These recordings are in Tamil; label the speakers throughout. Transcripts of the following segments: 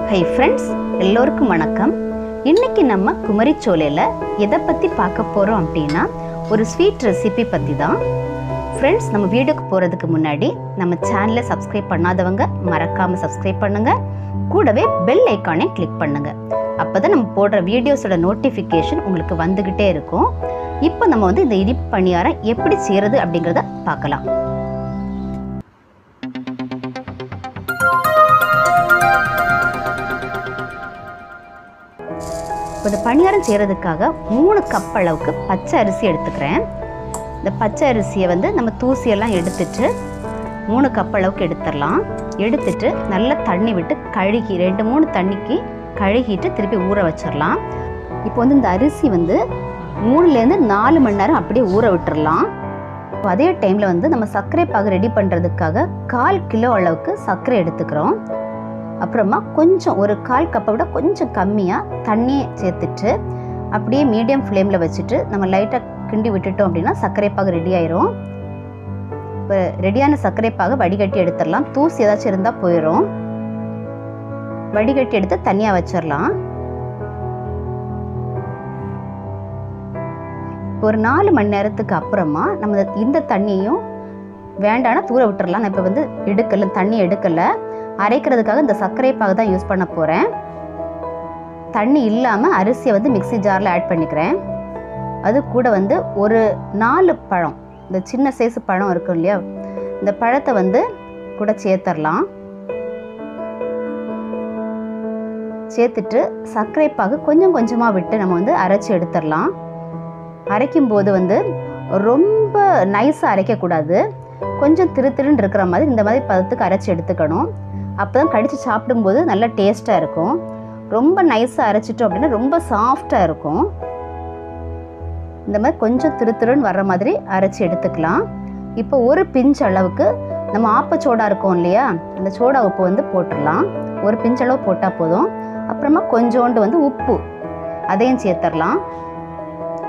Speaker 1: ஹை ஃப்ரெண்ட்ஸ், எல்லோருக்கும் வணக்கம். இன்னைக்கு நம்ம குமரிச்சோலையில் எதை பற்றி பார்க்க போகிறோம் அப்படின்னா ஒரு ஸ்வீட் ரெசிபி பற்றி தான். ஃப்ரெண்ட்ஸ், நம்ம வீடியோக்கு போகிறதுக்கு முன்னாடி நம்ம சேனலை சப்ஸ்கிரைப் பண்ணாதவங்க மறக்காமல் சப்ஸ்கிரைப் பண்ணுங்கள். கூடவே பெல் ஐக்கானை கிளிக் பண்ணுங்கள். அப்போ தான் நம்ம போடுற வீடியோஸோட நோட்டிஃபிகேஷன் உங்களுக்கு வந்துக்கிட்டே இருக்கும். இப்போ நம்ம இந்த இனிப்பு பணியாரம் எப்படி செய்கிறது அப்படிங்கிறத பார்க்கலாம். இந்த பணியாரம் செய்கிறதுக்காக 3 கப் அளவுக்கு பச்சை அரிசி எடுத்துக்கிறேன். இந்த பச்சை அரிசியை நம்ம தூசியெல்லாம் எடுத்துட்டு 3 கப் அளவுக்கு எடுத்துடலாம். எடுத்துட்டு நல்லா தண்ணி விட்டு கழுகி 2-3 தண்ணிக்கு கழுகிட்டு திருப்பி ஊற வச்சிடலாம். இப்போ இந்த அரிசி 3லேருந்து 4 மணி நேரம் அப்படியே ஊற விட்டுடலாம். அதே டைமில் நம்ம சர்க்கரை பாகு ரெடி பண்ணுறதுக்காக 1/4 கிலோ அளவுக்கு சர்க்கரை எடுத்துக்கிறோம். அப்புறமா கொஞ்சம் ஒரு 1/4 கப்பை விட கொஞ்சம் கம்மியாக தண்ணியை சேர்த்துட்டு அப்படியே மீடியம் ஃப்ளேமில் வச்சுட்டு நம்ம லைட்டாக கிண்டி விட்டுட்டோம் அப்படின்னா சர்க்கரை பாகு ரெடி ஆயிரும். இப்போ ரெடியான சர்க்கரை பாகு வடிகட்டி எடுத்துடலாம். தூசி ஏதாச்சும் இருந்தால் போயிடும். வடிகட்டி எடுத்து தனியாக வச்சிடலாம். ஒரு 4 மணி நேரத்துக்கு அப்புறமா நம்ம இந்த தண்ணியும் வேண்டானா தூர விட்டுறலாம். நான் இப்போ எடுக்கலை, தண்ணி எடுக்கலை. அரைக்கிறதுக்காக இந்த சர்க்கரை பாகு தான் யூஸ் பண்ண போகிறேன். தண்ணி இல்லாமல் அரிசியை மிக்ஸி ஜாரில் ஆட் பண்ணிக்கிறேன். அது கூட ஒரு 4 பழம், இந்த சின்ன சைஸ் பழம் இருக்கும் இல்லையா, இந்த பழத்தை கூட சேர்த்துடலாம். சேர்த்துட்டு சர்க்கரை பாகு கொஞ்சம் கொஞ்சமாக விட்டு நம்ம அரைச்சி எடுத்துடலாம். அரைக்கும்போது ரொம்ப நைஸாக அரைக்கக்கூடாது. கொஞ்சம் திருன்னு இருக்கிற மாதிரி இந்த மாதிரி பதத்துக்கு அரைச்சி எடுத்துக்கணும். அப்போ தான் கடித்து சாப்பிடும்போது நல்லா டேஸ்ட்டாக இருக்கும். ரொம்ப நைஸாக அரைச்சிட்டோம் அப்படின்னா ரொம்ப சாஃப்டாக இருக்கும். இந்த மாதிரி கொஞ்சம் திருன்னு வர்ற மாதிரி அரைச்சி எடுத்துக்கலாம். இப்போ ஒரு பிஞ்ச் அளவுக்கு நம்ம ஆப்பச்சோடா இருக்கும் இல்லையா, அந்த சோடா உப்பு போட்டுடலாம். ஒரு பிஞ்ச் அளவு போட்டால் போதும். அப்புறமா கொஞ்சோண்டு உப்பு அதையும் சேர்த்துடலாம்.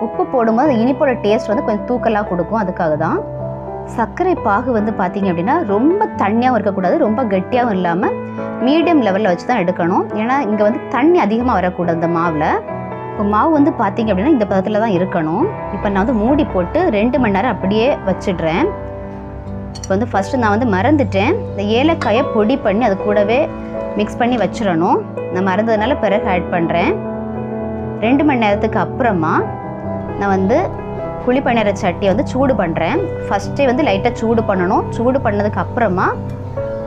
Speaker 1: உப்பு போடும்போது இனிப்போட டேஸ்ட் கொஞ்சம் தூக்கலாக கொடுக்கும். அதுக்காக தான். சர்க்கரை பாகு பார்த்தீங்க அப்படின்னா ரொம்ப தண்ணியாகவும் இருக்கக்கூடாது, ரொம்ப கெட்டியாகவும் இல்லாமல் மீடியம் லெவலில் வச்சு தான் எடுக்கணும். ஏன்னா இங்கே தண்ணி அதிகமாக வரக்கூடாது இந்த மாவில். இப்போ மாவு பார்த்தீங்க அப்படின்னா இந்த பதத்தில் தான் இருக்கணும். இப்போ நான் மூடி போட்டு 2 மணி நேரம் அப்படியே வச்சிடுறேன். இப்போ ஃபஸ்ட்டு நான் மறந்துட்டேன். இந்த ஏலக்காயை பொடி பண்ணி அது கூடவே மிக்ஸ் பண்ணி வச்சிடணும். நான் மறந்ததுனால பிறகு ஆட் பண்ணுறேன். 2 மணி நேரத்துக்கு அப்புறமா நான் குழி பணியார சட்டியை சூடு பண்ணுறேன். ஃபஸ்ட்டே லைட்டாக சூடு பண்ணணும். சூடு பண்ணதுக்கு அப்புறமா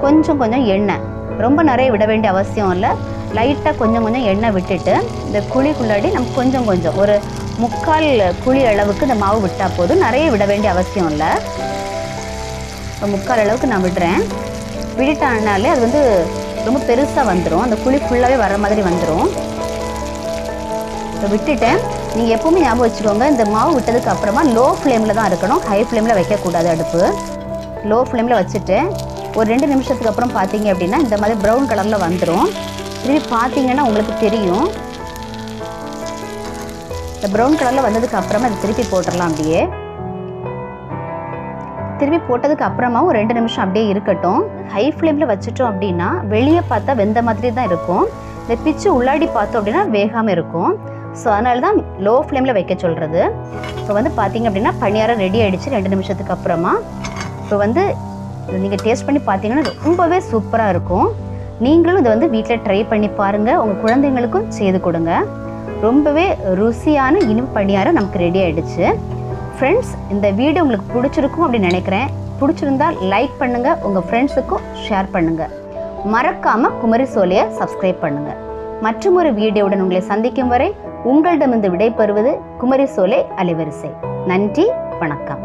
Speaker 1: கொஞ்சம் எண்ணெய், ரொம்ப நிறைய விட வேண்டிய அவசியம் இல்லை. லைட்டாக கொஞ்சம் எண்ணெய் விட்டுட்டு இந்த குழிக்குள்ளாடி நம்ம கொஞ்சம் ஒரு 3/4 குழி அளவுக்கு இந்த மாவு விட்டால் போதும். நிறைய விட வேண்டிய அவசியம் இல்லை. இப்போ 3/4 அளவுக்கு நான் விடுறேன். விட்டுட்டானாலே அது ரொம்ப பெருசாக வந்துடும். அந்த குழி ஃபுல்லாகவே வர மாதிரி வந்துடும். இப்போ விட்டுட்டேன். நீங்கள் எப்போவுமே ஞாபகம் வச்சுக்கோங்க, இந்த மாவு விட்டதுக்கு அப்புறமா லோ ஃப்ளேமில் தான் இருக்கணும். ஹை ஃப்ளேமில் வைக்கக்கூடாது. அடுப்பு லோ ஃப்ளேமில் வச்சுட்டு ஒரு 2 நிமிஷத்துக்கு அப்புறம் பார்த்தீங்க அப்படின்னா இந்த மாதிரி ப்ரௌன் கலரில் வந்துடும். திருப்பி பார்த்தீங்கன்னா உங்களுக்கு தெரியும். இந்த ப்ரௌன் கலரில் வந்ததுக்கு அப்புறமா அதை திருப்பி போட்டுடலாம். அப்படியே திருப்பி போட்டதுக்கு அப்புறமாவும் 2 நிமிஷம் அப்படியே இருக்கட்டும். ஹை ஃப்ளேமில் வச்சுட்டோம் அப்படின்னா வெளியே பார்த்தா வெந்த மாதிரி தான் இருக்கும். இந்த பிச்சு உள்ளாடி பார்த்தோம் அப்படின்னா வேகாமல் இருக்கும். ஸோ அதனால தான் லோ ஃப்ளேமில் வைக்க சொல்கிறது. இப்போ பார்த்தீங்க அப்படின்னா பணியாரம் ரெடி ஆகிடுச்சு 2 நிமிஷத்துக்கு அப்புறமா. இப்போ நீங்கள் டேஸ்ட் பண்ணி பார்த்தீங்கன்னா ரொம்பவே சூப்பராக இருக்கும். நீங்களும் இதை வீட்டில் ட்ரை பண்ணி பாருங்கள். உங்கள் குழந்தைங்களுக்கும் செய்து கொடுங்க. ரொம்பவே ருசியான இனிப்பு பணியாரம் நமக்கு ரெடி ஆகிடுச்சு. ஃப்ரெண்ட்ஸ், இந்த வீடியோ உங்களுக்கு பிடிச்சிருக்கும் அப்படின்னு நினைக்கிறேன். பிடிச்சிருந்தால் லைக் பண்ணுங்கள், உங்கள் ஃப்ரெண்ட்ஸுக்கும் ஷேர் பண்ணுங்கள். மறக்காமல் குமரிச்சோலையை சப்ஸ்கிரைப் பண்ணுங்கள். மற்றும் ஒரு வீடியோவுடன் உங்களை சந்திக்கும் வரை உங்களிடமிருந்து விடைபெறுவது குமரிச்சோலை அலைவரிசை. நன்றி, வணக்கம்.